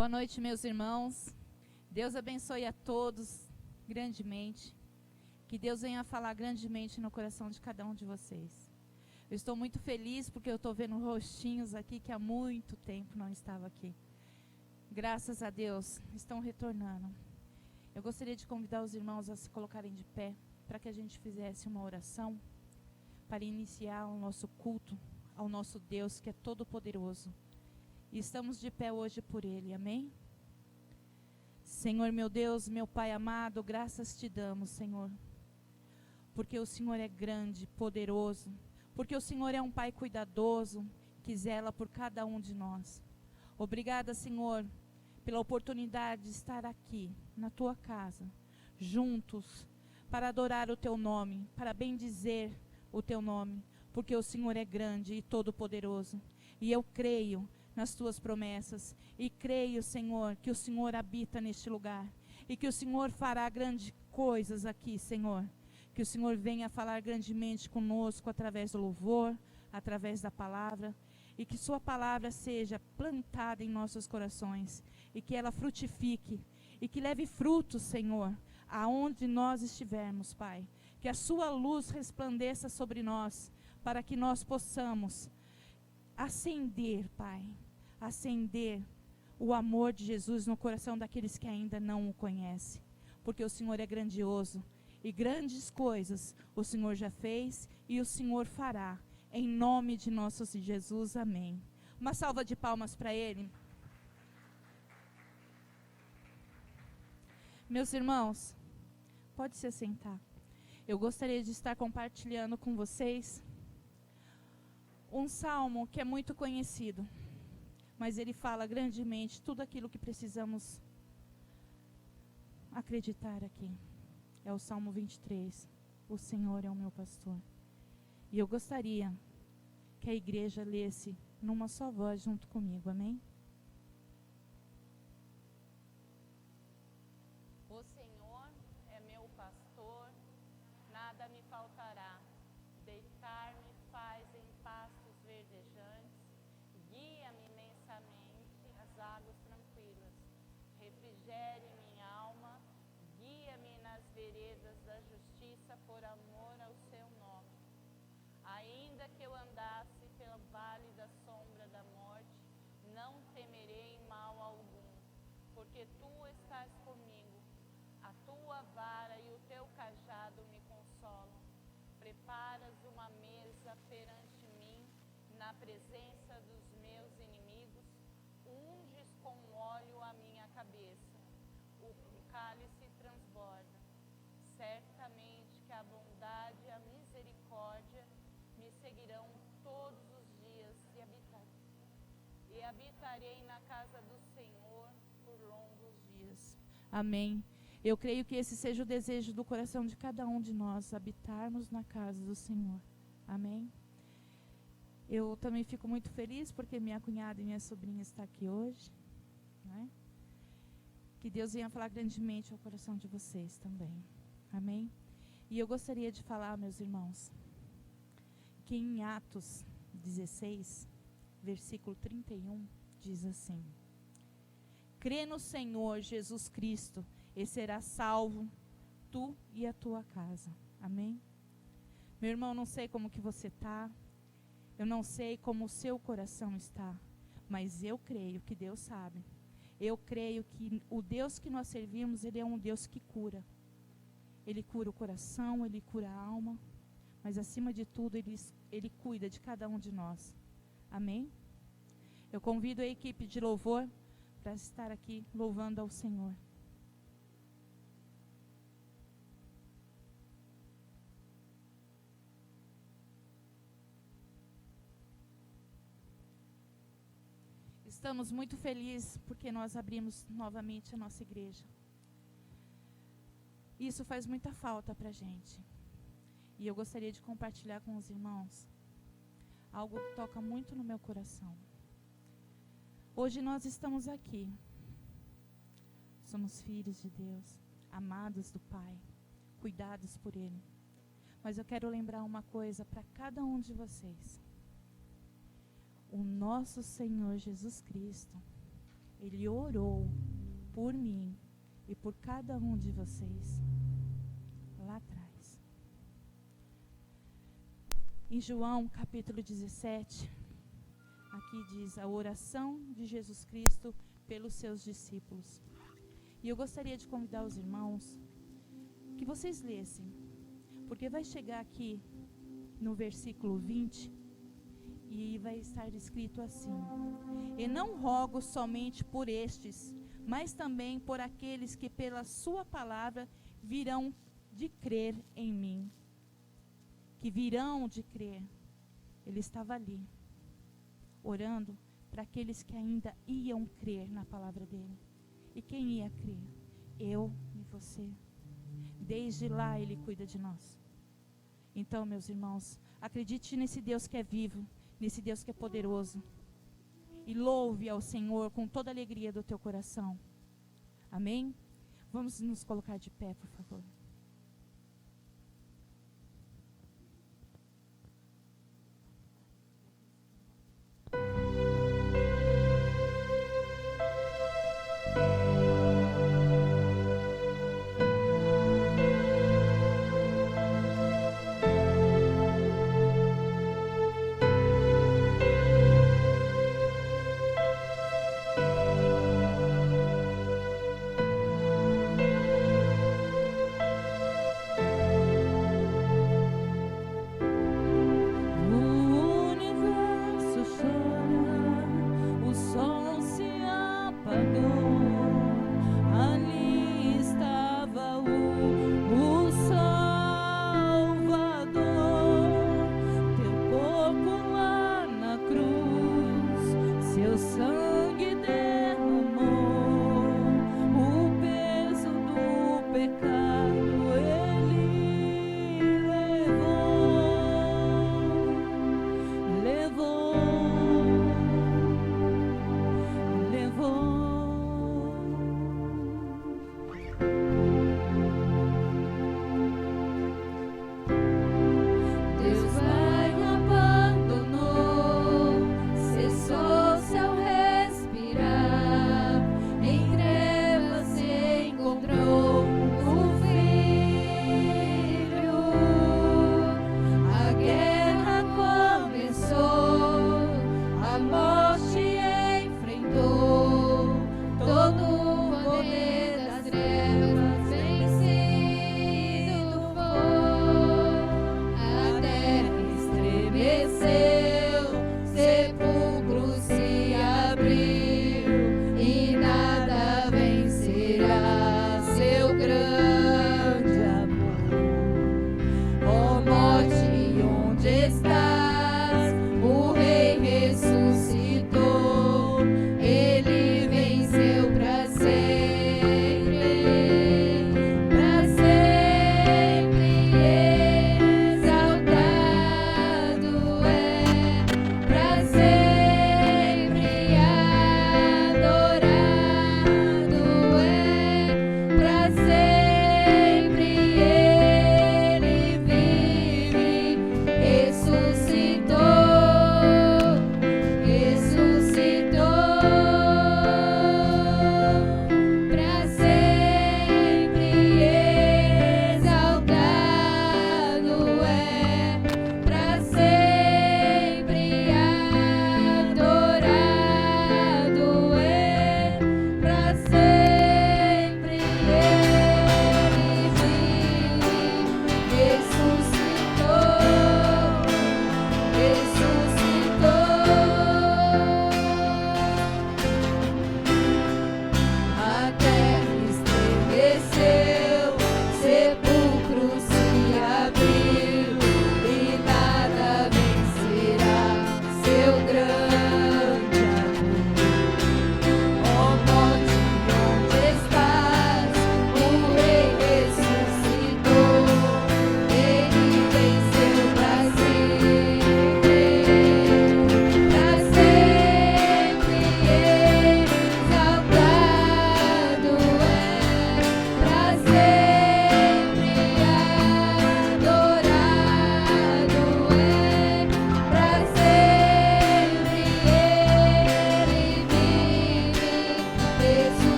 Boa noite, meus irmãos. Deus abençoe a todos grandemente. Que Deus venha falar grandemente no coração de cada um de vocês. Eu estou muito feliz porque eu estou vendo rostinhos aqui que há muito tempo não estavam aqui. Graças a Deus, estão retornando. Eu gostaria de convidar os irmãos a se colocarem de pé para que a gente fizesse uma oração para iniciar o nosso culto ao nosso Deus que é todo-poderoso. E estamos de pé hoje por Ele, amém? Senhor meu Deus, meu Pai amado, graças te damos, Senhor. Porque o Senhor é grande, poderoso. Porque o Senhor é um Pai cuidadoso, que zela por cada um de nós. Obrigada, Senhor, pela oportunidade de estar aqui, na Tua casa, juntos, para adorar o Teu nome, para bendizer o Teu nome. Porque o Senhor é grande e todo-poderoso. E eu creio nas Tuas promessas, e creio, Senhor, que o Senhor habita neste lugar, e que o Senhor fará grandes coisas aqui, Senhor, que o Senhor venha falar grandemente conosco, através do louvor, através da palavra, e que Sua palavra seja plantada em nossos corações, e que ela frutifique, e que leve frutos, Senhor, aonde nós estivermos, Pai, que a Sua luz resplandeça sobre nós, para que nós possamos acender, Pai, acender o amor de Jesus no coração daqueles que ainda não o conhecem, porque o Senhor é grandioso, e grandes coisas o Senhor já fez, e o Senhor fará, em nome de nosso Jesus, amém. Uma salva de palmas para Ele. Meus irmãos, pode se sentar. Eu gostaria de estar compartilhando com vocês um salmo que é muito conhecido, mas ele fala grandemente tudo aquilo que precisamos acreditar aqui. É o Salmo 23. O Senhor é o meu pastor. E eu gostaria que a igreja lesse numa só voz junto comigo, amém? O Senhor é meu pastor, nada me faltará. Deitar-me faz em pastos verdejantes, guia-me imensamente às águas tranquilas. Refrigere minha alma, guia-me nas veredas da justiça por amor ao seu nome. Ainda que eu andasse pelo vale da sombra da morte, não temerei mal algum, porque tu estás comigo. A tua vara e o teu cajado me consolam. Preparas uma mesa perante mim, na presença dos meus inimigos, unges com óleo a minha cabeça, o cálice transborda. Certamente que a bondade e a misericórdia me seguirão todos os dias e habitarei na casa do Senhor por longos dias. Amém. Eu creio que esse seja o desejo do coração de cada um de nós, habitarmos na casa do Senhor. Amém? Eu também fico muito feliz porque minha cunhada e minha sobrinha estão aqui hoje. Né? Que Deus venha falar grandemente ao coração de vocês também. Amém? E eu gostaria de falar, meus irmãos, que em Atos 16, versículo 31, diz assim: crê no Senhor Jesus Cristo e serás salvo, tu e a tua casa. Amém? Meu irmão, não sei como que você está, eu não sei como o seu coração está, mas eu creio que Deus sabe. Eu creio que o Deus que nós servimos, Ele é um Deus que cura. Ele cura o coração, Ele cura a alma, mas acima de tudo, Ele cuida de cada um de nós. Amém? Eu convido a equipe de louvor para estar aqui louvando ao Senhor. Estamos muito felizes porque nós abrimos novamente a nossa igreja. Isso faz muita falta para a gente. E eu gostaria de compartilhar com os irmãos algo que toca muito no meu coração. Hoje nós estamos aqui. Somos filhos de Deus, amados do Pai, cuidados por Ele. Mas eu quero lembrar uma coisa para cada um de vocês. O nosso Senhor Jesus Cristo, Ele orou por mim e por cada um de vocês lá atrás. Em João capítulo 17, aqui diz a oração de Jesus Cristo pelos seus discípulos. E eu gostaria de convidar os irmãos que vocês lessem, porque vai chegar aqui no versículo 20 e vai estar escrito assim: e não rogo somente por estes, mas também por aqueles que pela sua palavra virão de crer em mim. Que virão de crer. Ele estava ali, orando para aqueles que ainda iam crer na palavra dele. E quem ia crer? Eu e você. Desde lá ele cuida de nós. Então, meus irmãos, acredite nesse Deus que é vivo, nesse Deus que é poderoso. E louve ao Senhor com toda a alegria do teu coração. Amém? Vamos nos colocar de pé, por favor.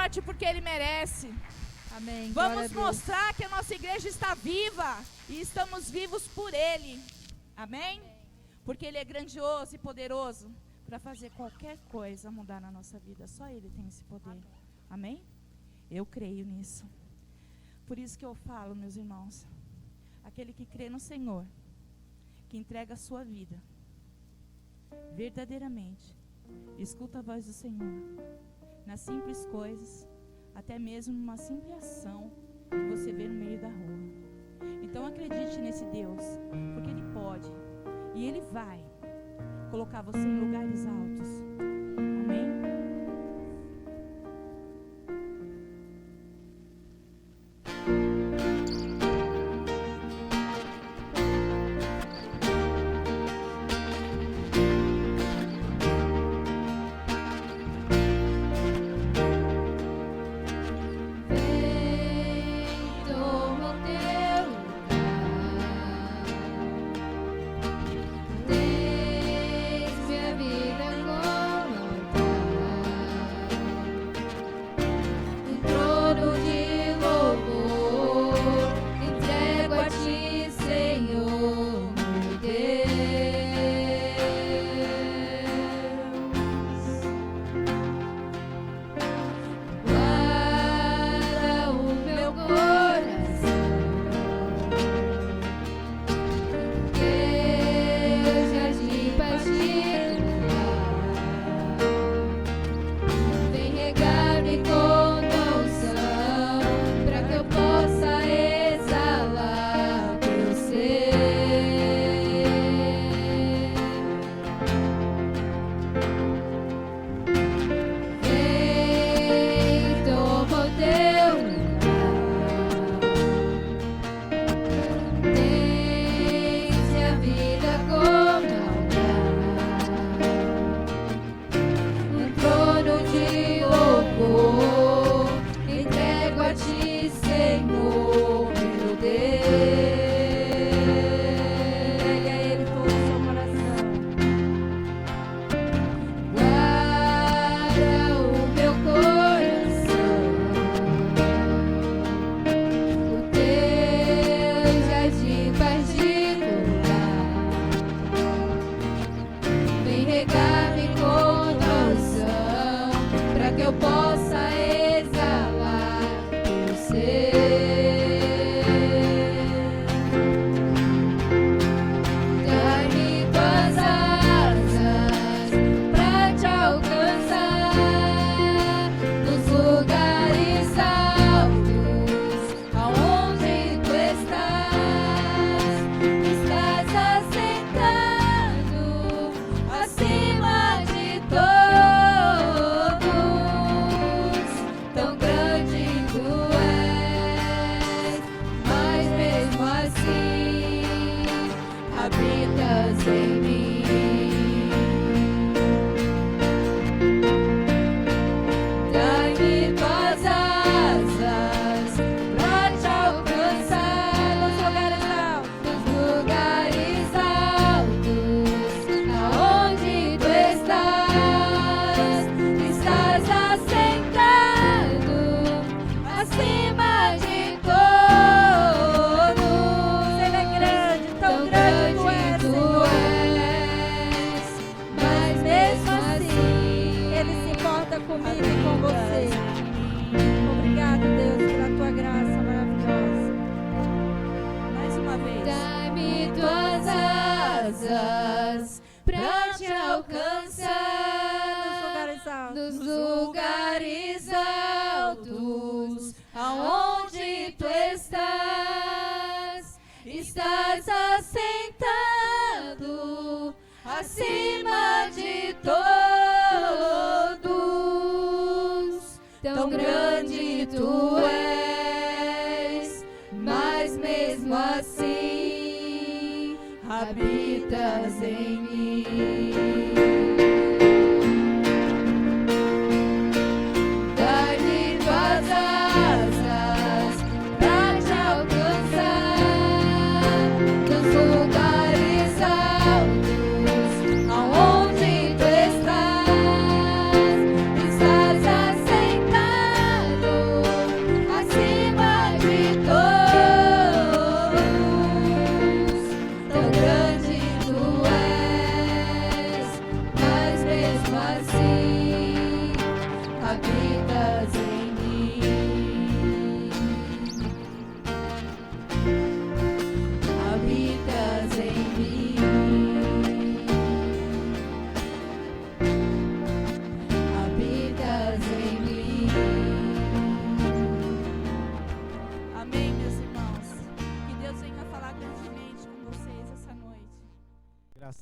forte porque Ele merece. Amém. Glória a Vamos Deus. mostrar que a nossa igreja está viva e estamos vivos por Ele. Amém? Porque Ele é grandioso e poderoso para fazer qualquer coisa mudar na nossa vida. Só Ele tem esse poder. Amém? Eu creio nisso. Por isso que eu falo, meus irmãos, aquele que crê no Senhor, que entrega a sua vida verdadeiramente, escuta a voz do Senhor nas simples coisas, até mesmo numa simples ação que você vê no meio da rua. Então acredite nesse Deus, porque Ele pode e Ele vai colocar você em lugares altos. Amém? acima de todos. Tão grande tu és, mas mesmo assim habitas em mim. Dá-me tuas asas pra te alcançar nos lugares altos, aonde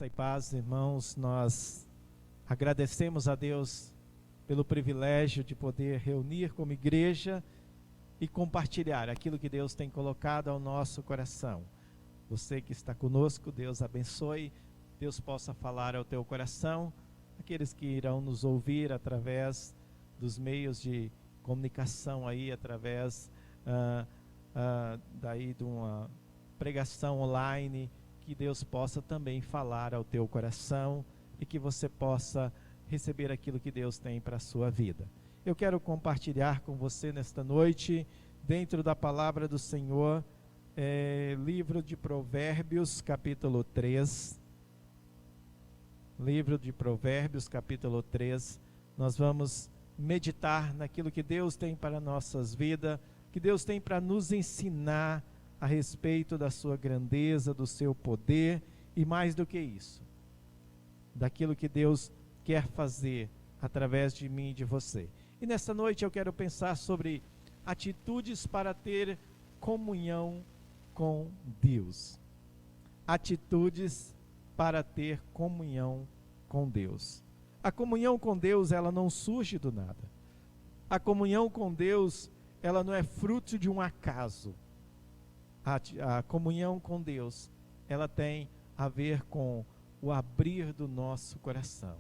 Graça e paz, irmãos. Nós agradecemos a Deus pelo privilégio de poder reunir como igreja e compartilhar aquilo que Deus tem colocado ao nosso coração. Você que está conosco, Deus abençoe, Deus possa falar ao teu coração. Aqueles que irão nos ouvir através dos meios de comunicação aí, através daí de uma pregação online, que Deus possa também falar ao teu coração e que você possa receber aquilo que Deus tem para a sua vida. Eu quero compartilhar com você nesta noite, dentro da palavra do Senhor, livro de Provérbios, capítulo 3. Livro de Provérbios, capítulo 3. Nós vamos meditar naquilo que Deus tem para nossas vidas, que Deus tem para nos ensinar a respeito da sua grandeza, do seu poder e mais do que isso, daquilo que Deus quer fazer através de mim e de você. E nesta noite eu quero pensar sobre atitudes para ter comunhão com Deus. Atitudes para ter comunhão com Deus. A comunhão com Deus, ela não surge do nada. A comunhão com Deus, ela não é fruto de um acaso. A comunhão com Deus, ela tem a ver com o abrir do nosso coração,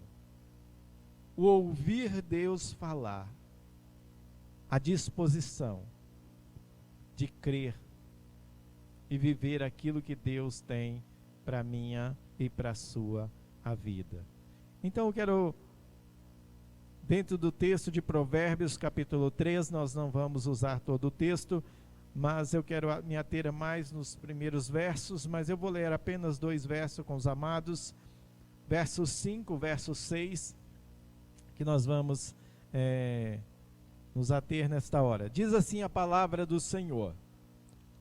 o ouvir Deus falar, a disposição de crer e viver aquilo que Deus tem para a minha e para a sua vida. Então eu quero, dentro do texto de Provérbios capítulo 3, nós não vamos usar todo o texto, mas eu quero me ater mais nos primeiros versos, mas eu vou ler apenas 2 versos com os amados, verso 5, verso 6, que nós vamos nos ater nesta hora. Diz assim a palavra do Senhor: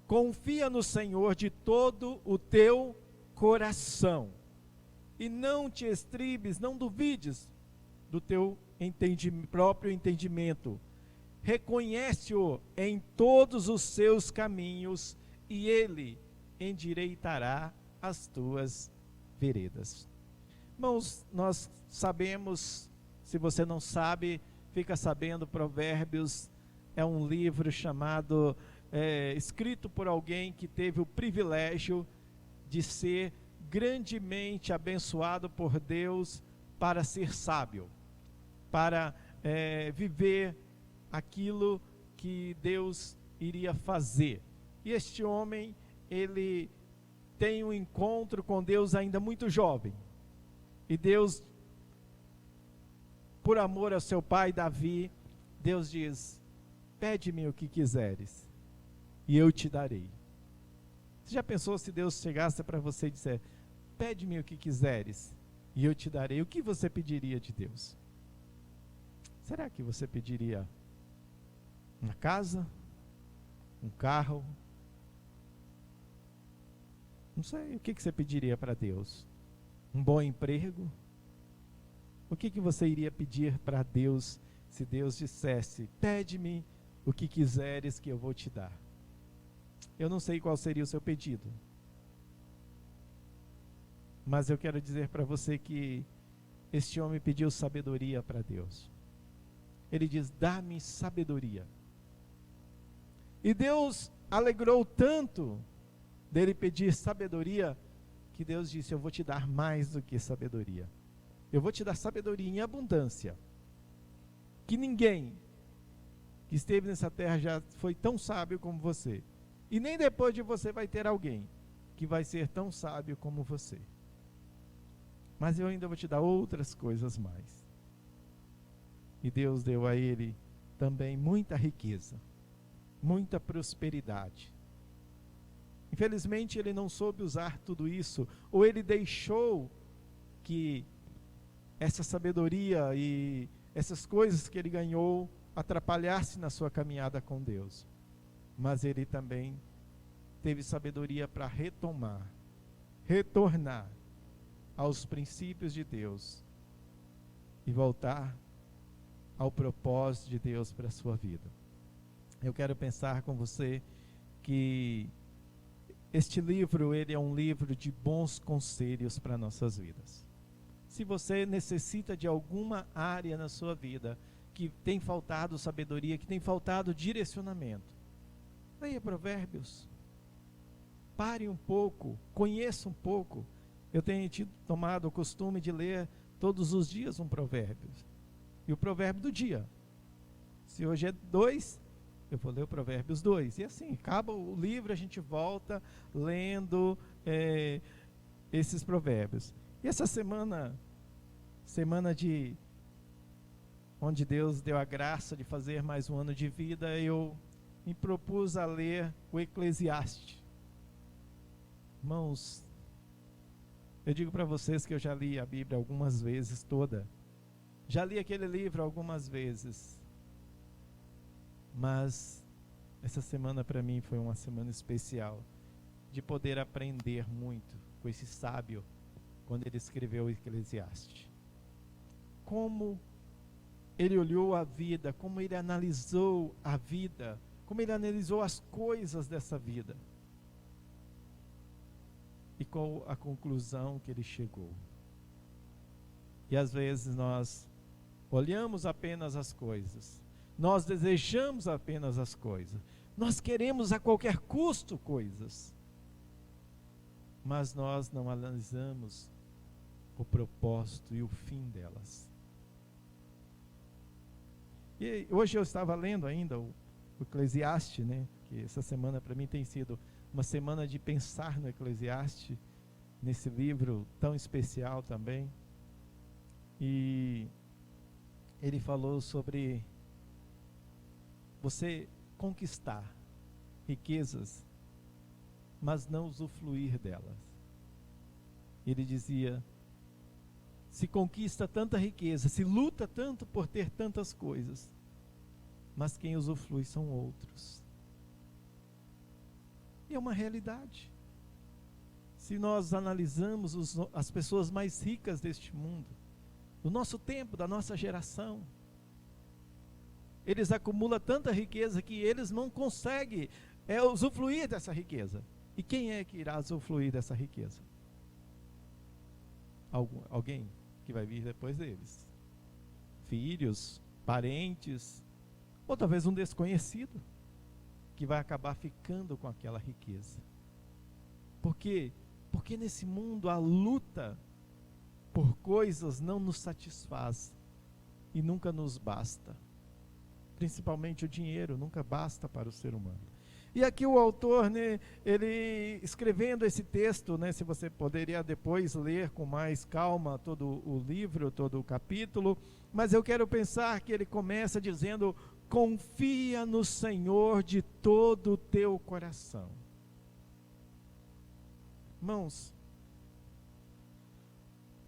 confia no Senhor de todo o teu coração, e não te estribes, não duvides do teu próprio entendimento. Reconhece-o em todos os seus caminhos, e ele endireitará as tuas veredas. Irmãos, nós sabemos, se você não sabe, fica sabendo, Provérbios é um livro chamado, escrito por alguém que teve o privilégio de ser grandemente abençoado por Deus para ser sábio, para viver aquilo que Deus iria fazer. E este homem, ele tem um encontro com Deus ainda muito jovem. E Deus, por amor ao seu pai Davi, Deus diz: pede-me o que quiseres, e eu te darei. Você já pensou se Deus chegasse para você e disser: pede-me o que quiseres, e eu te darei? O que você pediria de Deus? Será que você pediria uma casa, um carro? Não sei, o que você pediria para Deus? Um bom emprego? O que você iria pedir para Deus se Deus dissesse: pede-me o que quiseres que eu vou te dar? Eu não sei qual seria o seu pedido, mas eu quero dizer para você que este homem pediu sabedoria para Deus. Ele diz: dá-me sabedoria. E Deus alegrou tanto dele pedir sabedoria, que Deus disse: eu vou te dar mais do que sabedoria. Eu vou te dar sabedoria em abundância, que ninguém que esteve nessa terra já foi tão sábio como você. E nem depois de você vai ter alguém que vai ser tão sábio como você. Mas eu ainda vou te dar outras coisas mais. E Deus deu a ele também muita riqueza, muita prosperidade. Infelizmente ele não soube usar tudo isso, ou ele deixou que essa sabedoria e essas coisas que ele ganhou atrapalhasse na sua caminhada com Deus. Mas ele também teve sabedoria para retornar aos princípios de Deus e voltar ao propósito de Deus para a sua vida. Eu quero pensar com você que este livro, ele é um livro de bons conselhos para nossas vidas. Se você necessita de alguma área na sua vida que tem faltado sabedoria, que tem faltado direcionamento, leia Provérbios. Pare um pouco, conheça um pouco. Eu tenho tomado o costume de ler todos os dias um provérbio. E o provérbio do dia. Se hoje é 2, eu vou ler o Provérbios 2. E assim, acaba o livro, a gente volta lendo esses provérbios. E essa semana de onde Deus deu a graça de fazer mais um ano de vida, eu me propus a ler o Eclesiastes. Irmãos, eu digo para vocês que eu já li a Bíblia algumas vezes toda. Já li aquele livro algumas vezes. Mas essa semana para mim foi uma semana especial, de poder aprender muito com esse sábio, quando ele escreveu o Eclesiastes. Como ele olhou a vida, como ele analisou a vida, como ele analisou as coisas dessa vida. E qual a conclusão que ele chegou. E às vezes nós olhamos apenas as coisas, nós desejamos apenas as coisas, nós queremos a qualquer custo coisas, mas nós não analisamos o propósito e o fim delas. E hoje eu estava lendo ainda o Eclesiastes, né? Que essa semana para mim tem sido uma semana de pensar no Eclesiastes, nesse livro tão especial também. E ele falou sobre você conquistar riquezas, mas não usufruir delas. Ele dizia, se conquista tanta riqueza, se luta tanto por ter tantas coisas, mas quem usufrui são outros. E é uma realidade. Se nós analisamos as pessoas mais ricas deste mundo, do nosso tempo, da nossa geração, eles acumulam tanta riqueza que eles não conseguem usufruir dessa riqueza. E quem é que irá usufruir dessa riqueza? Alguém que vai vir depois deles. Filhos, parentes, ou talvez um desconhecido, que vai acabar ficando com aquela riqueza. Por quê? Porque nesse mundo a luta por coisas não nos satisfaz e nunca nos basta. Principalmente o dinheiro nunca basta para o ser humano. E aqui o autor, né, ele escrevendo esse texto, né, se você poderia depois ler com mais calma todo o livro, todo o capítulo, mas eu quero pensar que ele começa dizendo: confia no Senhor de todo o teu coração. Irmãos,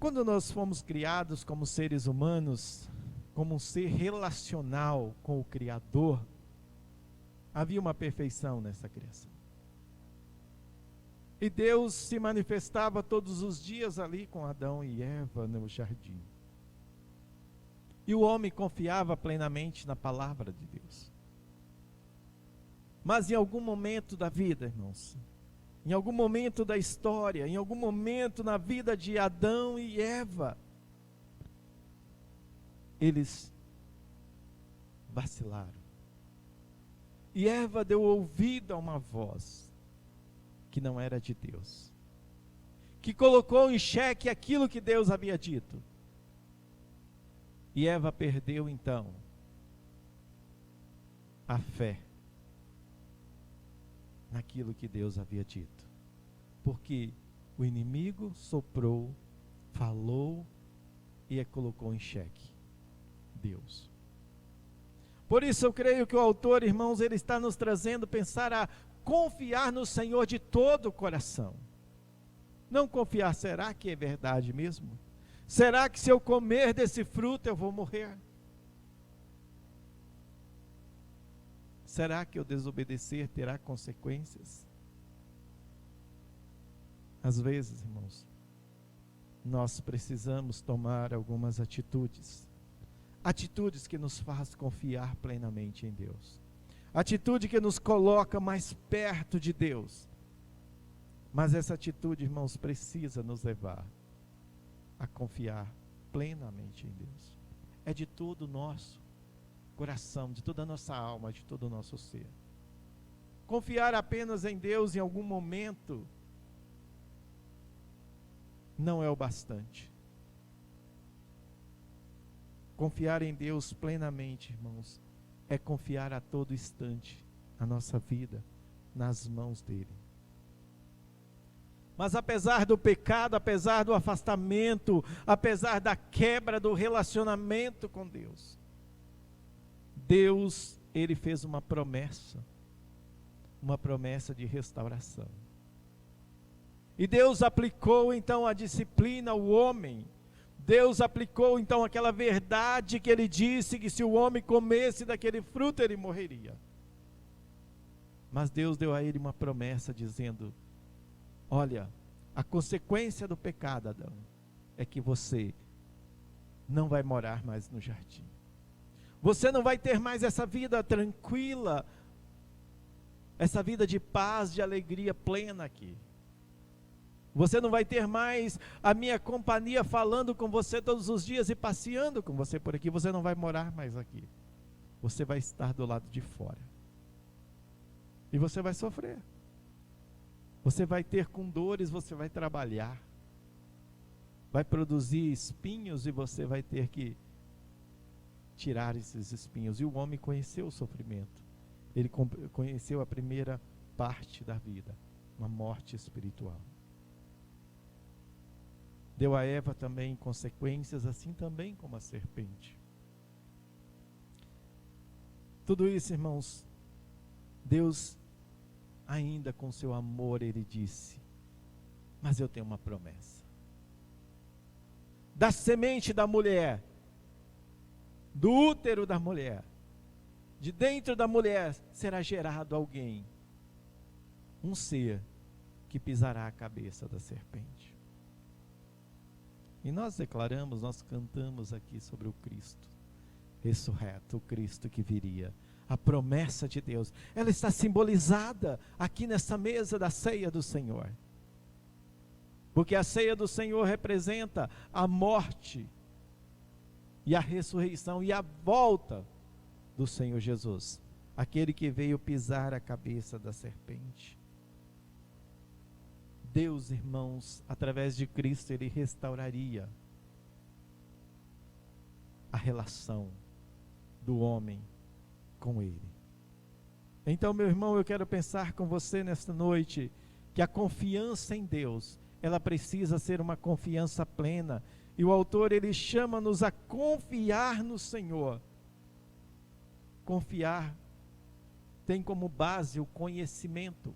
quando nós fomos criados como seres humanos, como um ser relacional com o Criador, havia uma perfeição nessa criação. E Deus se manifestava todos os dias ali com Adão e Eva no jardim. E o homem confiava plenamente na palavra de Deus. Mas em algum momento da vida, irmãos, em algum momento da história, em algum momento na vida de Adão e Eva, eles vacilaram. E Eva deu ouvido a uma voz que não era de Deus, que colocou em xeque aquilo que Deus havia dito. E Eva perdeu então a fé naquilo que Deus havia dito, porque o inimigo soprou, falou e colocou em xeque Deus. Por isso eu creio que o autor, irmãos, ele está nos trazendo pensar a confiar no Senhor de todo o coração. Não confiar, será que é verdade mesmo? Será que se eu comer desse fruto eu vou morrer? Será que eu desobedecer terá consequências? Às vezes, irmãos, nós precisamos tomar algumas atitudes. Atitudes que nos faz confiar plenamente em Deus. Atitude que nos coloca mais perto de Deus. Mas essa atitude, irmãos, precisa nos levar a confiar plenamente em Deus. É de todo o nosso coração, de toda a nossa alma, de todo o nosso ser. Confiar apenas em Deus em algum momento não é o bastante. Confiar em Deus plenamente, irmãos, é confiar a todo instante a nossa vida nas mãos dele. Mas apesar do pecado, apesar do afastamento, apesar da quebra do relacionamento com Deus, Deus, ele fez uma promessa de restauração. E Deus aplicou então a disciplina ao homem. Deus aplicou então aquela verdade que ele disse, que se o homem comesse daquele fruto ele morreria. Mas Deus deu a ele uma promessa dizendo: olha, a consequência do pecado, Adão, é que você não vai morar mais no jardim. Você não vai ter mais essa vida tranquila, essa vida de paz, de alegria plena aqui. Você não vai ter mais a minha companhia falando com você todos os dias e passeando com você por aqui. Você não vai morar mais aqui. Você vai estar do lado de fora. E você vai sofrer. Você vai ter com dores, você vai trabalhar. Vai produzir espinhos e você vai ter que tirar esses espinhos. E o homem conheceu o sofrimento. Ele conheceu a primeira parte da vida, uma morte espiritual. Deu a Eva também consequências, assim também como a serpente. Tudo isso, irmãos, Deus, ainda com seu amor, ele disse: mas eu tenho uma promessa. Da semente da mulher, do útero da mulher, de dentro da mulher será gerado alguém, um ser que pisará a cabeça da serpente. E nós declaramos, nós cantamos aqui sobre o Cristo ressurreto, o Cristo que viria. A promessa de Deus, ela está simbolizada aqui nessa mesa da ceia do Senhor. Porque a ceia do Senhor representa a morte e a ressurreição e a volta do Senhor Jesus, aquele que veio pisar a cabeça da serpente. Deus, irmãos, através de Cristo, ele restauraria a relação do homem com ele. Então, meu irmão, eu quero pensar com você nesta noite que a confiança em Deus, ela precisa ser uma confiança plena. E o autor, ele chama-nos a confiar no Senhor. Confiar tem como base o conhecimento.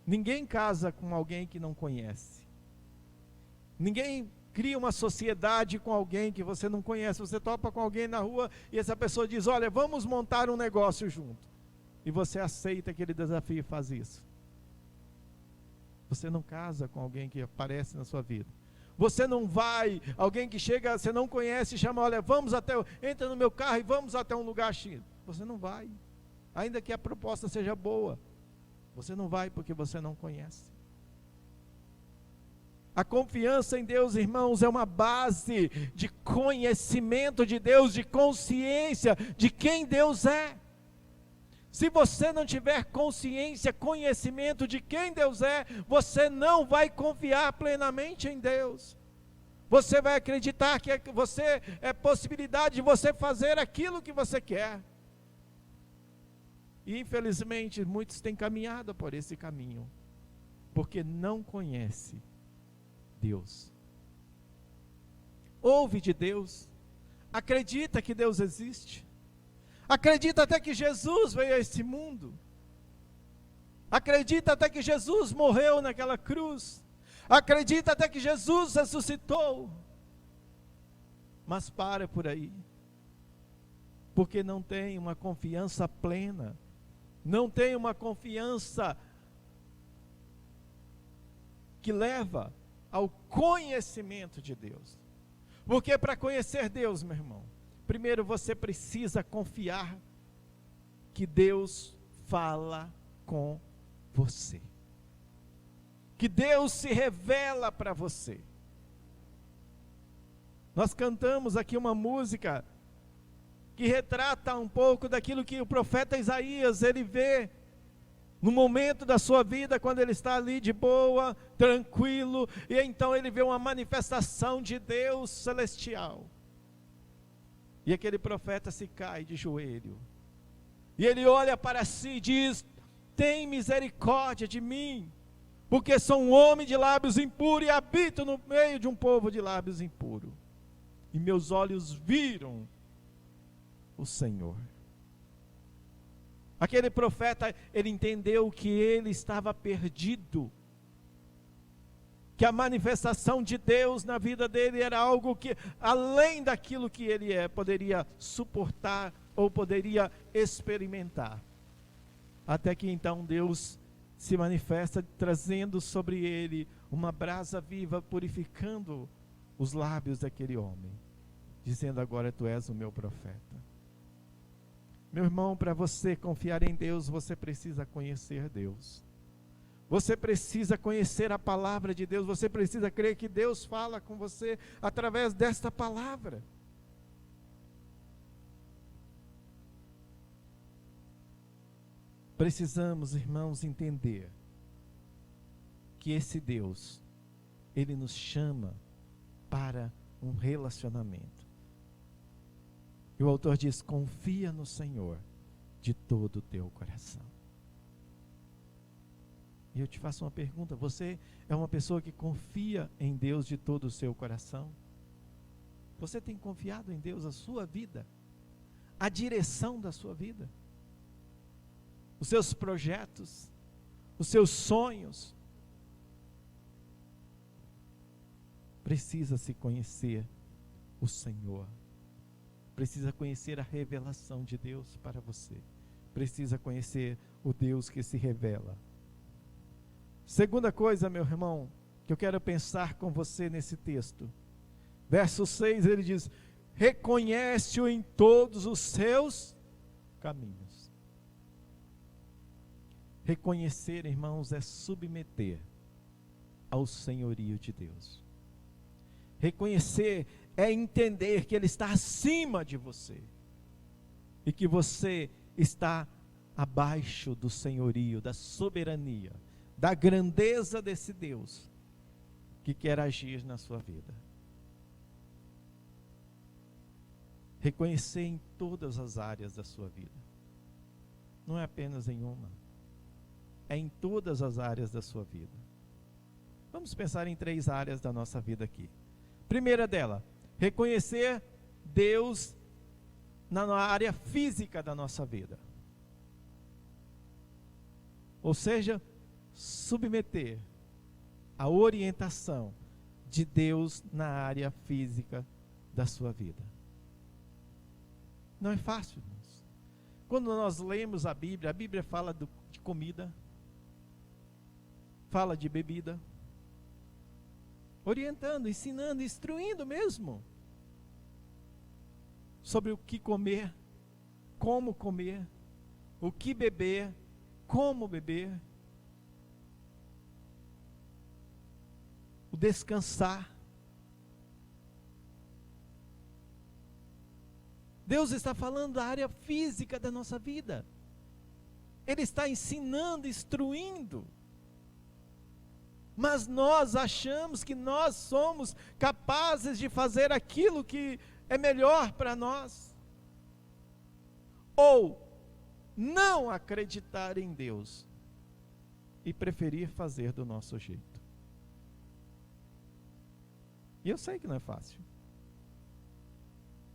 Ninguém casa com alguém que não conhece. Ninguém cria uma sociedade com alguém que você não conhece. Você topa com alguém na rua e essa pessoa diz: olha, vamos montar um negócio junto. E você aceita aquele desafio e faz isso. Você não casa com alguém que aparece na sua vida. Você não vai, alguém que chega, você não conhece, chama: olha, entra no meu carro e vamos até um lugar X. Você não vai, ainda que a proposta seja boa. Você não vai porque você não conhece. A confiança em Deus, irmãos, é uma base de conhecimento de Deus, de consciência de quem Deus é. Se você não tiver consciência, conhecimento de quem Deus é, você não vai confiar plenamente em Deus. Você vai acreditar que você é possibilidade de você fazer aquilo que você quer. E infelizmente muitos têm caminhado por esse caminho, porque não conhece Deus. Ouve de Deus, acredita que Deus existe, acredita até que Jesus veio a esse mundo, acredita até que Jesus morreu naquela cruz, acredita até que Jesus ressuscitou, mas para por aí, porque não tem uma confiança plena, não tem uma confiança que leva ao conhecimento de Deus. Porque para conhecer Deus, meu irmão, primeiro você precisa confiar que Deus fala com você. que Deus se revela para você. Nós cantamos aqui uma música que retrata um pouco daquilo que o profeta Isaías, ele vê no momento da sua vida, quando ele está ali de boa, tranquilo, e então ele vê uma manifestação de Deus celestial. E aquele profeta se cai de joelho, e ele olha para si e diz: tem misericórdia de mim, porque sou um homem de lábios impuros e habito no meio de um povo de lábios impuros, e meus olhos viram o Senhor. Aquele profeta, ele entendeu que ele estava perdido, que a manifestação de Deus na vida dele era algo que, além daquilo que ele poderia suportar ou poderia experimentar. Até que então Deus se manifesta trazendo sobre ele uma brasa viva, purificando os lábios daquele homem, dizendo: agora tu és o meu profeta. Meu irmão, para você confiar em Deus, você precisa conhecer Deus. Você precisa conhecer a palavra de Deus, você precisa crer que Deus fala com você através desta palavra. Precisamos, irmãos, entender que esse Deus, ele nos chama para um relacionamento. E o autor diz: confia no Senhor de todo o teu coração. E eu te faço uma pergunta: você é uma pessoa que confia em Deus de todo o seu coração? Você tem confiado em Deus a sua vida, a direção da sua vida, os seus projetos, os seus sonhos? Precisa se conhecer o Senhor, precisa conhecer a revelação de Deus para você, precisa conhecer o Deus que se revela. Segunda coisa, meu irmão, que eu quero pensar com você nesse texto, verso 6, ele diz: reconhece-o em todos os seus caminhos. Reconhecer, irmãos, é submeter ao senhorio de Deus. Reconhecer é entender que Ele está acima de você, e que você está abaixo do senhorio, da soberania, da grandeza desse Deus que quer agir na sua vida. Reconhecer em todas as áreas da sua vida, não é apenas em uma, é em todas as áreas da sua vida. Vamos pensar em 3 áreas da nossa vida aqui. Primeira dela, reconhecer Deus na área física da nossa vida. Ou seja, submeter a orientação de Deus na área física da sua vida. Não é fácil, irmãos. Quando nós lemos a Bíblia fala de comida, fala de bebida, orientando, ensinando, instruindo mesmo sobre o que comer, o que beber, como beber, o descansar. Deus está falando da área física da nossa vida. Ele está ensinando, instruindo. Mas nós achamos que nós somos capazes de fazer aquilo que é melhor para nós. Ou não acreditar em Deus e preferir fazer do nosso jeito. E eu sei que não é fácil.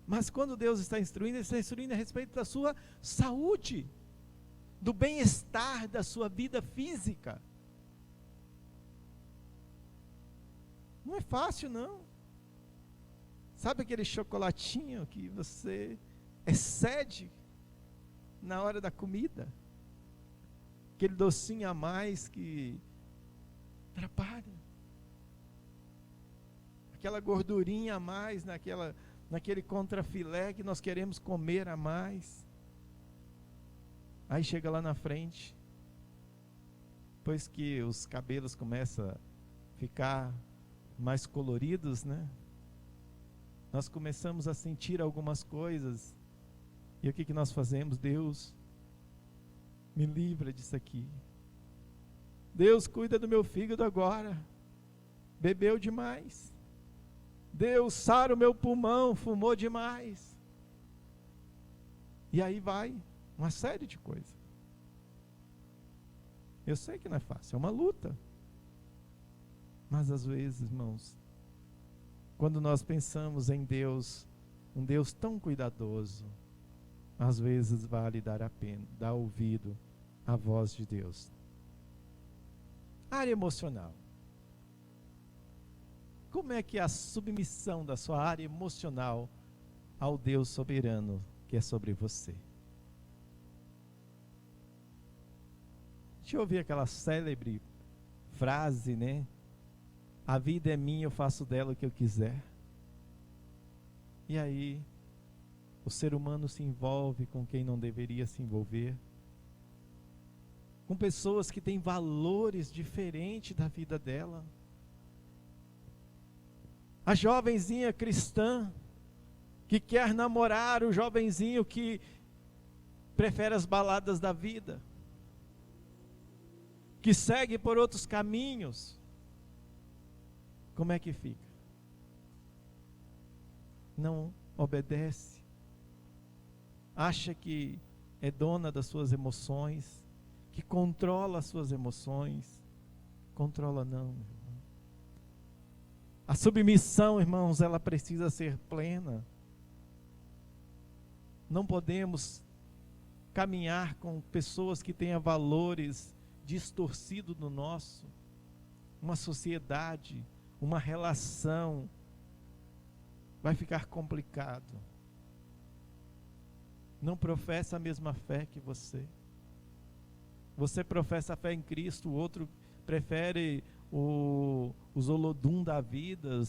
Mas quando Deus está instruindo, Ele está instruindo a respeito da sua saúde, do bem-estar da sua vida física. Não é fácil, não. Sabe aquele chocolatinho que você excede na hora da comida? Aquele docinho a mais que atrapalha. Aquela gordurinha a mais naquele contrafilé que nós queremos comer a mais. Aí chega lá na frente, Depois que os cabelos começam a ficar mais coloridos, né? Nós começamos a sentir algumas coisas. E o que nós fazemos? Deus, me livra disso aqui. Deus, cuida do meu fígado agora. Bebeu demais. Deus, sara o meu pulmão, fumou demais. E aí vai uma série de coisas. Eu sei que não é fácil, é uma luta. Mas às vezes, irmãos, quando nós pensamos em Deus, um Deus tão cuidadoso, às vezes vale dar a pena, dar ouvido à voz de Deus. Área emocional. Como é que é a submissão da sua área emocional ao Deus soberano que é sobre você? Deixa eu ouvir aquela célebre frase, né? A vida é minha, eu faço dela o que eu quiser. E aí, o ser humano se envolve com quem não deveria se envolver, com pessoas que têm valores diferentes da vida dela. A jovenzinha cristã que quer namorar o jovenzinho que prefere as baladas da vida, que segue por outros caminhos, como é que fica? Não obedece, acha que é dona das suas emoções, que controla as suas emoções. Controla não, meu irmão. A submissão, irmãos, ela precisa ser plena. Não podemos caminhar com pessoas que tenham valores distorcidos no nosso. Uma sociedade, uma relação, vai ficar complicado. Não professa a mesma fé que você. Você professa a fé em Cristo, o outro prefere os Olodum da vida,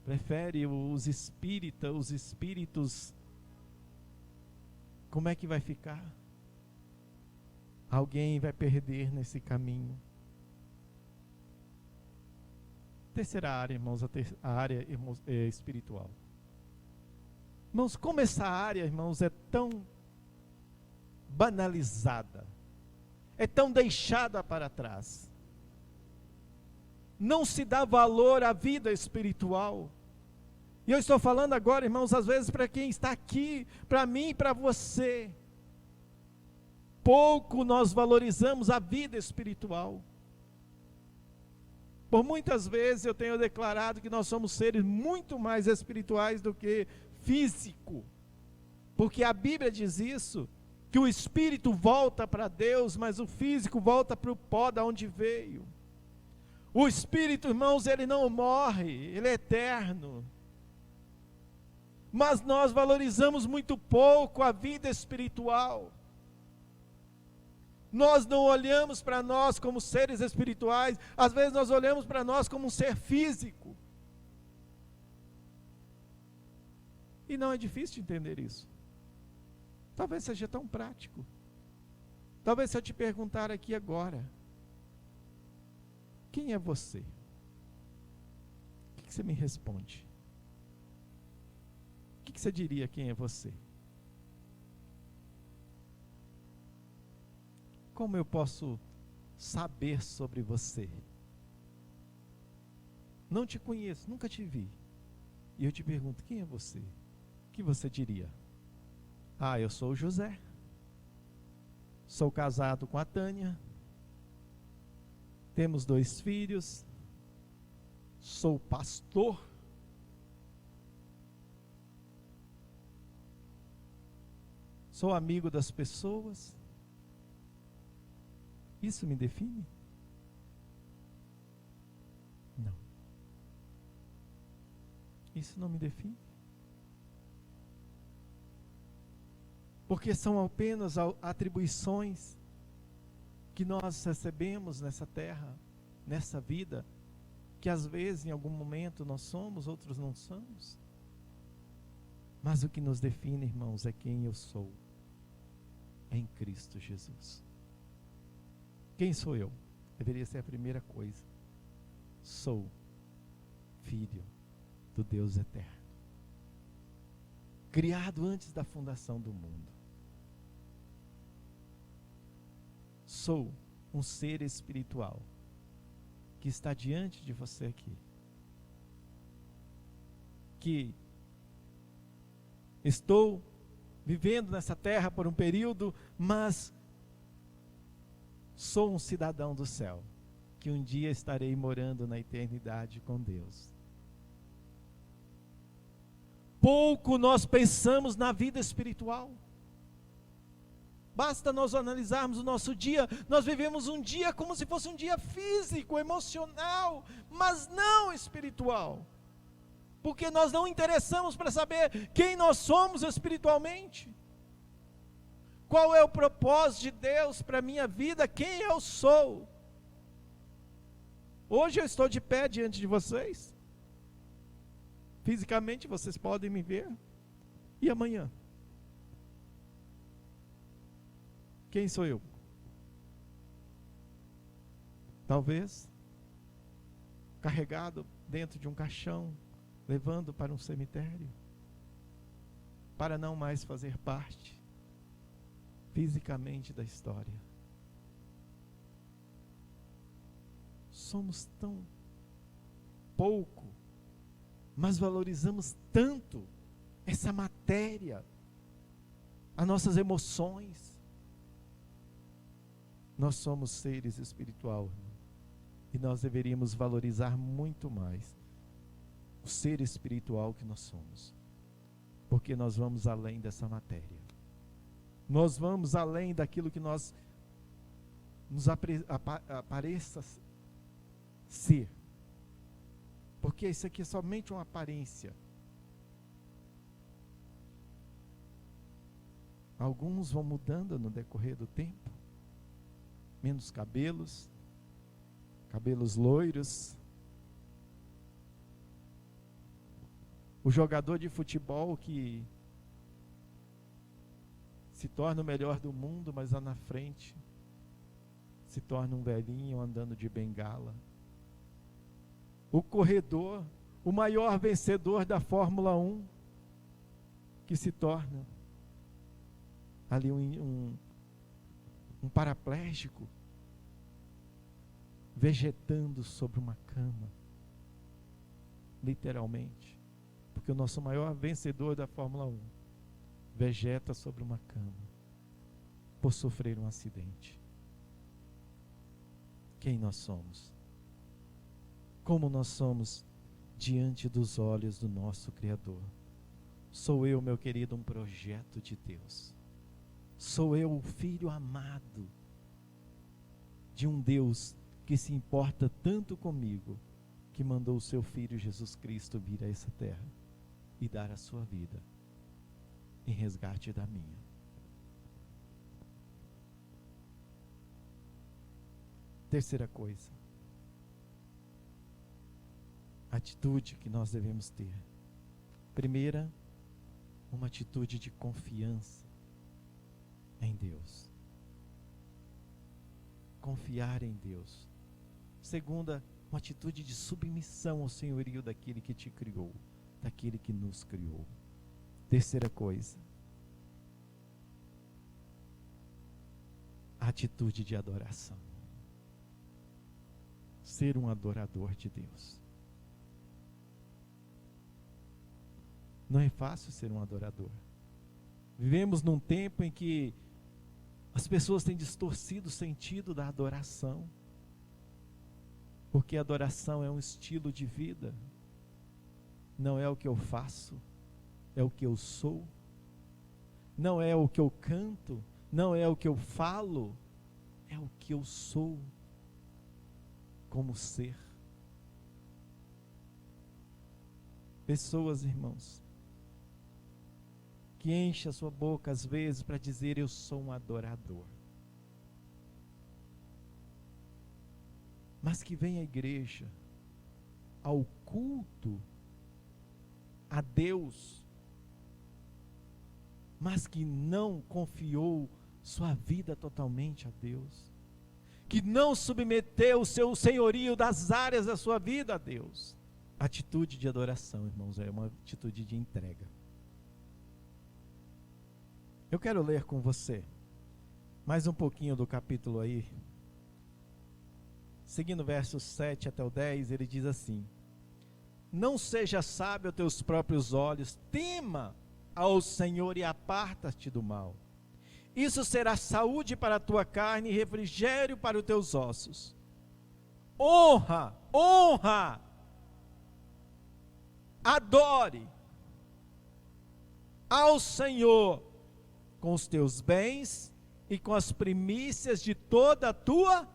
prefere os espíritas, os espíritos. Como é que vai ficar? Alguém vai perder nesse caminho. Terceira área, irmãos, a área espiritual. Irmãos, como essa área, irmãos, é tão banalizada, é tão deixada para trás. Não se dá valor à vida espiritual. E eu estou falando agora, irmãos, às vezes para quem está aqui, para mim e para você. Pouco nós valorizamos a vida espiritual. Por muitas vezes eu tenho declarado que nós somos seres muito mais espirituais do que físico. Porque a Bíblia diz isso, que o espírito volta para Deus, mas o físico volta para o pó da onde veio. O espírito, irmãos, ele não morre, ele é eterno. Mas nós valorizamos muito pouco a vida espiritual. Nós não olhamos para nós como seres espirituais, às vezes nós olhamos para nós como um ser físico. E não é difícil de entender isso. Talvez seja tão prático. Talvez se eu te perguntar aqui agora, quem é você? O que você me responde? O que você diria quem é você? Como eu posso saber sobre você? Não te conheço, nunca te vi. E eu te pergunto, quem é você? O que você diria? Ah, eu sou o José. Sou casado com a Tânia. Temos 2 filhos. Sou pastor. Sou amigo das pessoas. Isso me define? Não. Isso não me define. Porque são apenas atribuições que nós recebemos nessa terra, nessa vida, que às vezes, em algum momento, nós somos, outros não somos. Mas o que nos define, irmãos, é quem eu sou em Cristo Jesus. Quem sou eu? Deveria ser a primeira coisa. Sou filho do Deus eterno, criado antes da fundação do mundo. Sou um ser espiritual que está diante de você aqui, que estou vivendo nessa terra por um período, mas sou um cidadão do céu, que um dia estarei morando na eternidade com Deus. Pouco nós pensamos na vida espiritual. Basta nós analisarmos o nosso dia. Nós vivemos um dia como se fosse um dia físico, emocional, mas não espiritual. Porque nós não interessamos para saber quem nós somos espiritualmente. Qual é o propósito de Deus para a minha vida? Quem eu sou? Hoje eu estou de pé diante de vocês. Fisicamente vocês podem me ver. E amanhã? Quem sou eu? Talvez carregado dentro de um caixão, levando para um cemitério, para não mais fazer parte fisicamente da história. Somos tão pouco, mas valorizamos tanto essa matéria, as nossas emoções. Nós somos seres espirituais, e nós deveríamos valorizar muito mais o ser espiritual que nós somos, porque nós vamos além dessa matéria, nós vamos além daquilo que nos apareça ser, porque isso aqui é somente uma aparência. Alguns vão mudando no decorrer do tempo, menos cabelos loiros. O jogador de futebol que se torna o melhor do mundo, mas lá na frente se torna um velhinho andando de bengala. O corredor, o maior vencedor da Fórmula 1, que se torna ali um paraplégico, vegetando sobre uma cama, literalmente, porque o nosso maior vencedor da Fórmula 1 vegeta sobre uma cama por sofrer um acidente. Quem nós somos? Como nós somos diante dos olhos do nosso Criador? Sou eu, meu querido, um projeto de Deus. Sou eu o filho amado de um Deus que se importa tanto comigo, que mandou o seu Filho Jesus Cristo vir a essa terra e dar a sua vida em resgate da minha. Terceira coisa, atitude que nós devemos ter. Primeira, uma atitude de confiança em Deus. Confiar em Deus. Segunda, uma atitude de submissão ao senhorio daquele que te criou, daquele que nos criou. Terceira coisa, a atitude de adoração. Ser um adorador de Deus. Não é fácil ser um adorador. Vivemos num tempo em que as pessoas têm distorcido o sentido da adoração, porque a adoração é um estilo de vida, não é o que eu faço, é o que eu sou, não é o que eu canto, não é o que eu falo, é o que eu sou como ser. Pessoas, irmãos, que enchem a sua boca às vezes para dizer eu sou um adorador, mas que vem à igreja, ao culto a Deus, mas que não confiou sua vida totalmente a Deus, que não submeteu o seu senhorio das áreas da sua vida a Deus. Atitude de adoração, irmãos, é uma atitude de entrega. Eu quero ler com você mais um pouquinho do capítulo aí. Seguindo versos 7 até o 10, ele diz assim: não seja sábio aos teus próprios olhos, tema ao Senhor e aparta-te do mal. Isso será saúde para a tua carne e refrigério para os teus ossos. Honra, honra, adore ao Senhor com os teus bens e com as primícias de toda a tua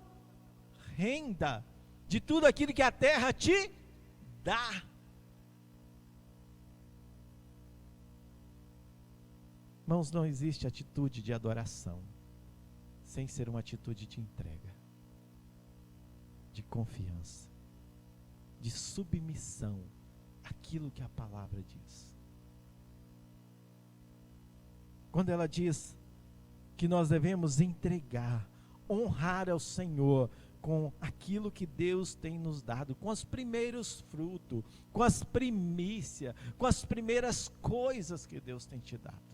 renda, de tudo aquilo que a terra te dá. Irmãos, não existe atitude de adoração sem ser uma atitude de entrega, de confiança, de submissão àquilo que a palavra diz. Quando ela diz que nós devemos entregar, honrar ao Senhor com aquilo que Deus tem nos dado, com os primeiros frutos, com as primícias, com as primeiras coisas que Deus tem te dado.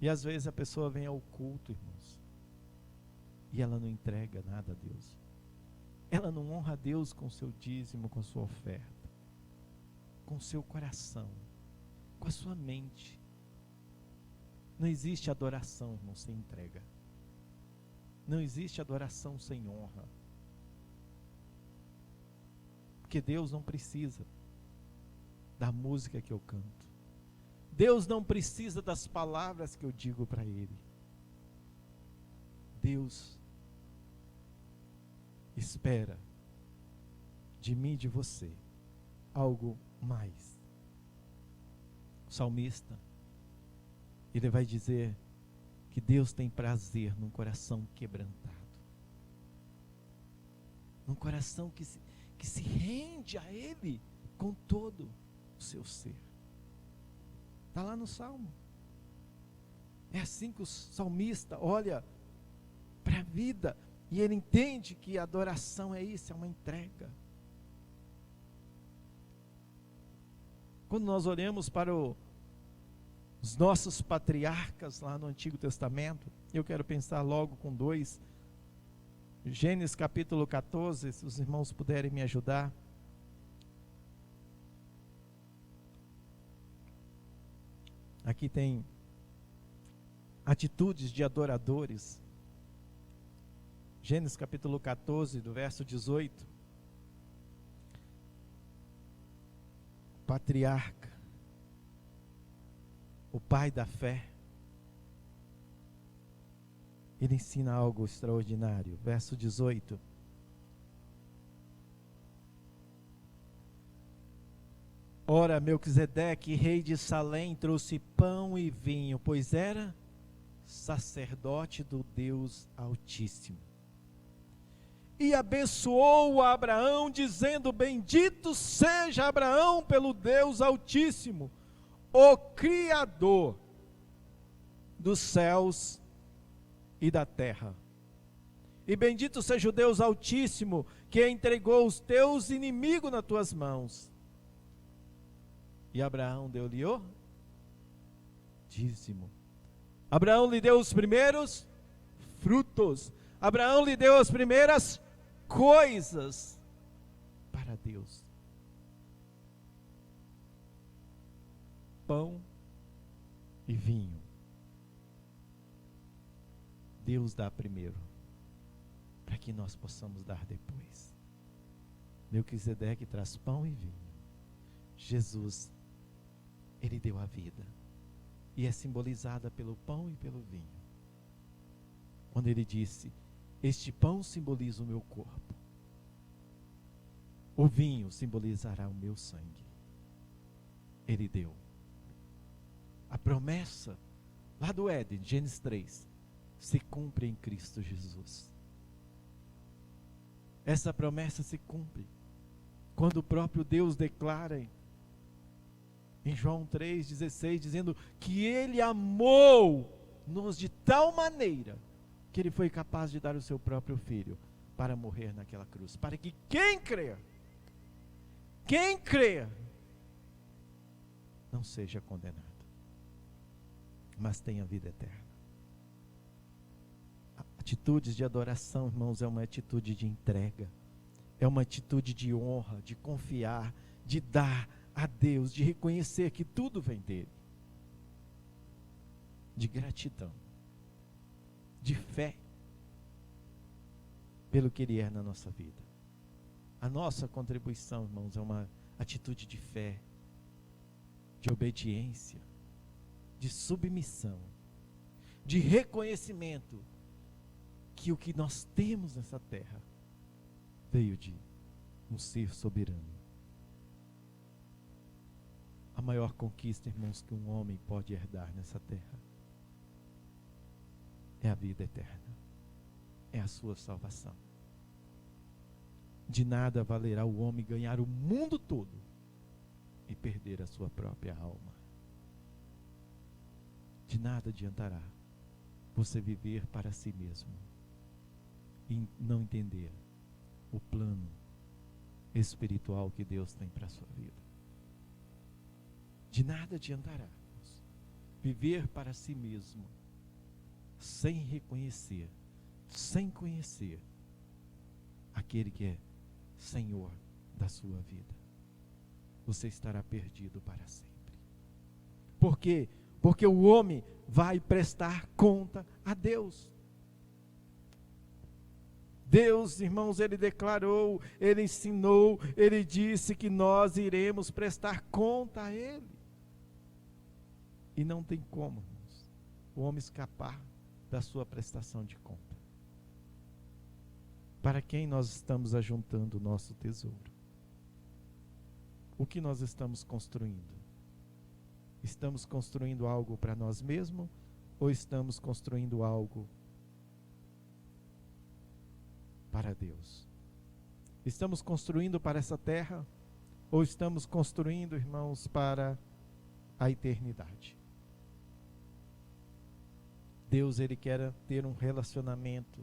E às vezes a pessoa vem ao culto, irmãos, e ela não entrega nada a Deus. Ela não honra a Deus com o seu dízimo, com a sua oferta, com o seu coração, com a sua mente. Não existe adoração, irmão, sem entrega. Não existe adoração sem honra. Porque Deus não precisa da música que eu canto. Deus não precisa das palavras que eu digo para Ele. Deus espera de mim e de você algo mais. O salmista, ele vai dizer que Deus tem prazer num coração quebrantado, num coração que se rende a Ele com todo o seu ser. Está lá no Salmo. É assim que o salmista olha para a vida e ele entende que a adoração é isso, é uma entrega. Quando nós olhamos para os nossos patriarcas lá no Antigo Testamento, eu quero pensar logo com dois. Gênesis capítulo 14, se os irmãos puderem me ajudar. Aqui tem atitudes de adoradores. Gênesis capítulo 14, do verso 18. Patriarca, o pai da fé, ele ensina algo extraordinário. Verso 18. Ora, Melquisedeque, rei de Salém, trouxe pão e vinho, pois era sacerdote do Deus Altíssimo. E abençoou a Abraão, dizendo: bendito seja Abraão pelo Deus Altíssimo, o Criador dos céus e da terra. E bendito seja o Deus Altíssimo, que entregou os teus inimigos nas tuas mãos. E Abraão deu-lhe o dízimo. Abraão lhe deu os primeiros frutos. Abraão lhe deu as primeiras coisas para Deus. Pão e vinho. Deus dá primeiro, para que nós possamos dar depois. Melquisedeque traz pão e vinho. Jesus, ele deu a vida, e é simbolizada pelo pão e pelo vinho. Quando ele disse: este pão simboliza o meu corpo, o vinho simbolizará o meu sangue. Ele deu. A promessa lá do Éden, Gênesis 3, se cumpre em Cristo Jesus. Essa promessa se cumpre quando o próprio Deus declara em João 3,16, dizendo que Ele amou-nos de tal maneira que ele foi capaz de dar o seu próprio filho para morrer naquela cruz, para que quem crê, não seja condenado, mas tenha vida eterna. Atitudes de adoração, irmãos, é uma atitude de entrega, é uma atitude de honra, de confiar, de dar a Deus, de reconhecer que tudo vem dele, de gratidão, de fé pelo que ele é na nossa vida. A nossa contribuição, irmãos, é uma atitude de fé, de obediência, de submissão, de reconhecimento que o que nós temos nessa terra veio de um ser soberano. A maior conquista, irmãos, que um homem pode herdar nessa terra é a vida eterna, é a sua salvação. De nada valerá o homem ganhar o mundo todo e perder a sua própria alma. De nada adiantará você viver para si mesmo e não entender o plano espiritual que Deus tem para a sua vida. De nada adiantará viver para si mesmo sem reconhecer, sem conhecer aquele que é Senhor da sua vida. Você estará perdido para sempre. Por quê? Porque o homem vai prestar conta a Deus. Deus, irmãos, ele declarou, ele ensinou, ele disse que nós iremos prestar conta a ele. E não tem como, irmãos, o homem escapar da sua prestação de conta. Para quem nós estamos ajuntando o nosso tesouro? O que nós estamos construindo? Estamos construindo algo para nós mesmos ou estamos construindo algo para Deus? Estamos construindo para essa terra ou estamos construindo, irmãos, para a eternidade? Deus, ele quer ter um relacionamento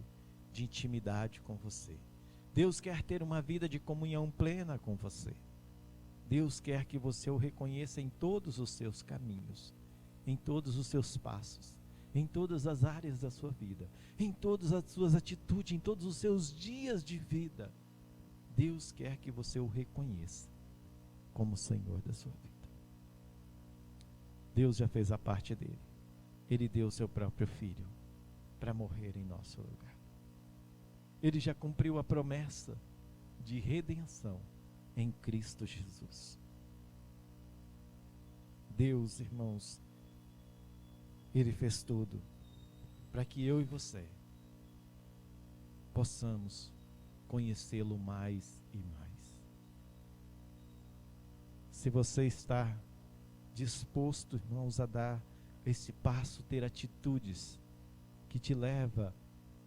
de intimidade com você. Deus quer ter uma vida de comunhão plena com você. Deus quer que você o reconheça em todos os seus caminhos, em todos os seus passos, em todas as áreas da sua vida, em todas as suas atitudes, em todos os seus dias de vida. Deus quer que você o reconheça como Senhor da sua vida. Deus já fez a parte dele. Ele deu o seu próprio filho para morrer em nosso lugar. Ele já cumpriu a promessa de redenção em Cristo Jesus. Deus, irmãos, ele fez tudo para que eu e você possamos conhecê-lo mais e mais. Se você está disposto, irmãos, a dar esse passo, ter atitudes que te leva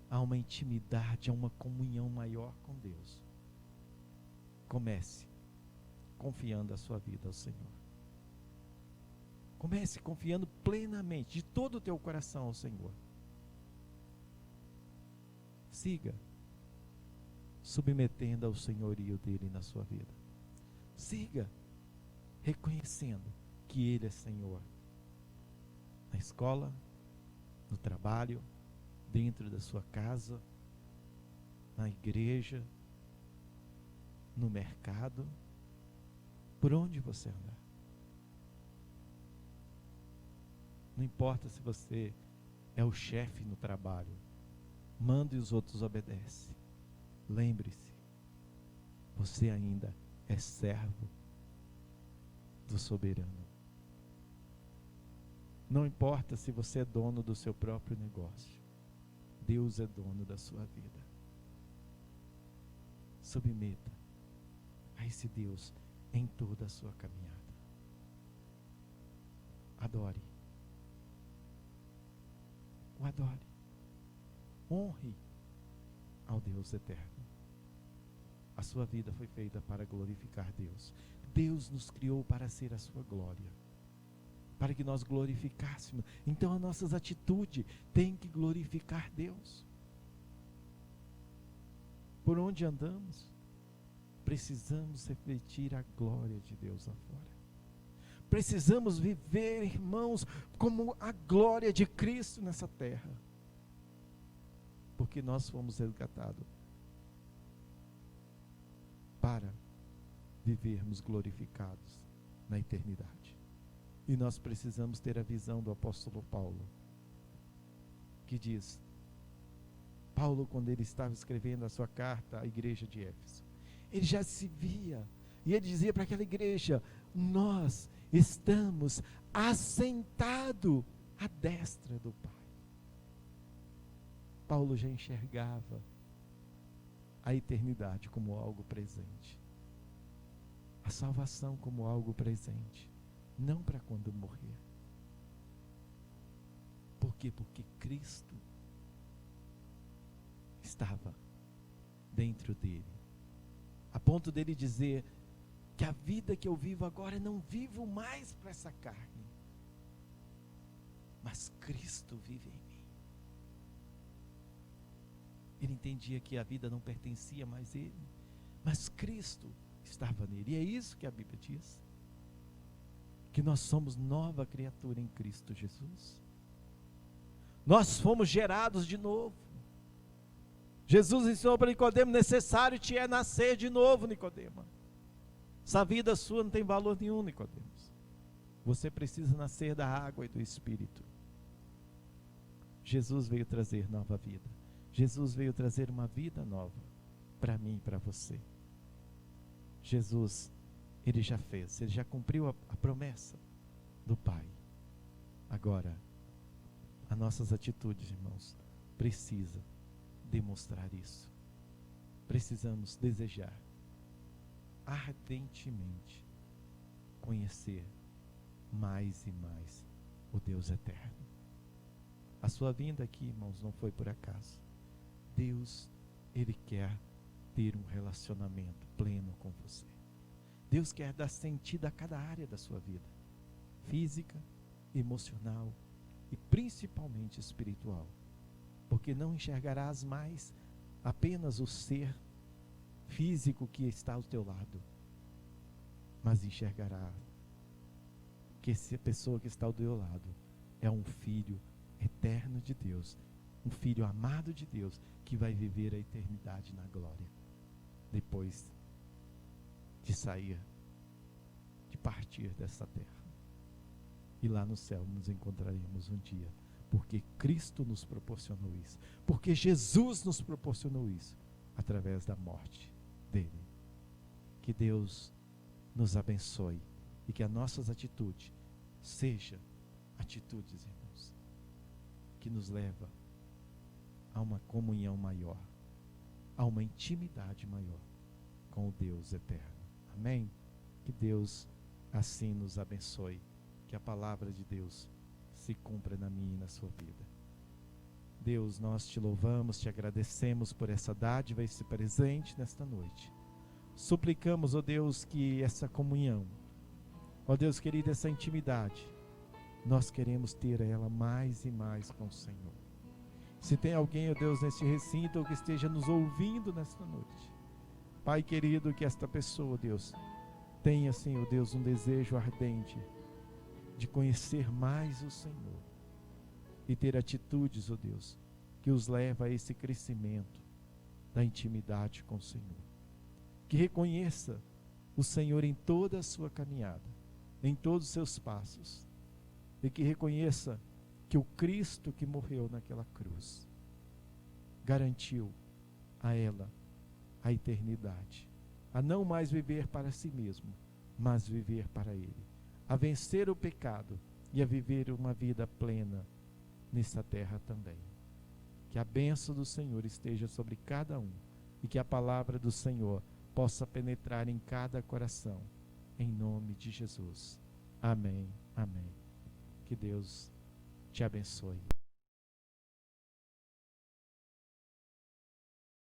a uma intimidade, a uma comunhão maior com Deus, comece confiando a sua vida ao Senhor. Comece confiando plenamente, de todo o teu coração ao Senhor. Siga submetendo ao senhorio dele na sua vida. Siga reconhecendo que ele é Senhor. Na escola, no trabalho, dentro da sua casa, na igreja, no mercado, por onde você andar. Não importa se você é o chefe no trabalho, manda e os outros obedecem. Lembre-se, você ainda é servo do soberano. Não importa se você é dono do seu próprio negócio, Deus é dono da sua vida. Submeta a esse Deus em toda a sua caminhada. Adore. O adore. Honre ao Deus eterno. A sua vida foi feita para glorificar Deus. Deus nos criou para ser a sua glória, para que nós glorificássemos. Então as nossas atitudes têm que glorificar Deus. por onde andamos, precisamos refletir a glória de Deus lá fora. Precisamos viver, irmãos, como a glória de Cristo nessa terra. Porque nós fomos resgatados para vivermos glorificados na eternidade. E nós precisamos ter a visão do apóstolo Paulo, que diz, Paulo, quando ele estava escrevendo a sua carta à igreja de Éfeso, ele já se via, e ele dizia para aquela igreja, nós estamos assentados à destra do Pai. Paulo já enxergava a eternidade como algo presente, a salvação como algo presente, não para quando morrer. Por quê? Porque Cristo estava dentro dele, a ponto dele dizer que a vida que eu vivo agora, não vivo mais para essa carne, mas Cristo vive em mim. Ele entendia que a vida não pertencia mais a ele, mas Cristo estava nele. E é isso que a Bíblia diz, que nós somos nova criatura em Cristo Jesus. Nós fomos gerados de novo. Jesus ensinou para Nicodemo, necessário te é nascer de novo, Nicodemo. Essa vida sua não tem valor nenhum, Nicodemos. Você precisa nascer da água e do Espírito. Jesus veio trazer nova vida. Jesus veio trazer uma vida nova para mim e para você. Jesus, ele já fez, ele já cumpriu a promessa do Pai. Agora, as nossas atitudes, irmãos, precisam demonstrar isso. Precisamos desejar ardentemente conhecer mais e mais o Deus eterno. A sua vinda aqui, irmãos, não foi por acaso. Deus, ele quer ter um relacionamento pleno com você. Deus quer dar sentido a cada área da sua vida, física, emocional e principalmente espiritual, porque não enxergarás mais apenas o ser físico que está ao teu lado, mas enxergará que essa pessoa que está ao teu lado é um filho eterno de Deus, um filho amado de Deus, que vai viver a eternidade na glória, depois de sair, de partir dessa terra. E lá no céu nos encontraremos um dia, porque Cristo nos proporcionou isso, porque Jesus nos proporcionou isso, através da morte dele. Que Deus nos abençoe e que as nossas atitudes sejam atitudes, irmãos, que nos leva a uma comunhão maior, a uma intimidade maior com o Deus eterno. Amém? Que Deus assim nos abençoe, que a palavra de Deus se cumpra na minha e na sua vida. Deus, nós te louvamos, te agradecemos por essa dádiva, esse presente nesta noite. Suplicamos, ó Deus, que essa comunhão, ó Deus querido, essa intimidade, nós queremos ter ela mais e mais com o Senhor. Se tem alguém, ó Deus, nesse recinto, ou que esteja nos ouvindo nesta noite, Pai querido, que esta pessoa, Deus, tenha, Senhor Deus, um desejo ardente de conhecer mais o Senhor e ter atitudes, ó Deus, que os leva a esse crescimento da intimidade com o Senhor. Que reconheça o Senhor em toda a sua caminhada, em todos os seus passos, e que reconheça que o Cristo que morreu naquela cruz garantiu a ela a eternidade, a não mais viver para si mesmo, mas viver para Ele, a vencer o pecado e a viver uma vida plena nessa terra também. Que a bênção do Senhor esteja sobre cada um e que a palavra do Senhor possa penetrar em cada coração, em nome de Jesus. Amém, amém. Que Deus te abençoe.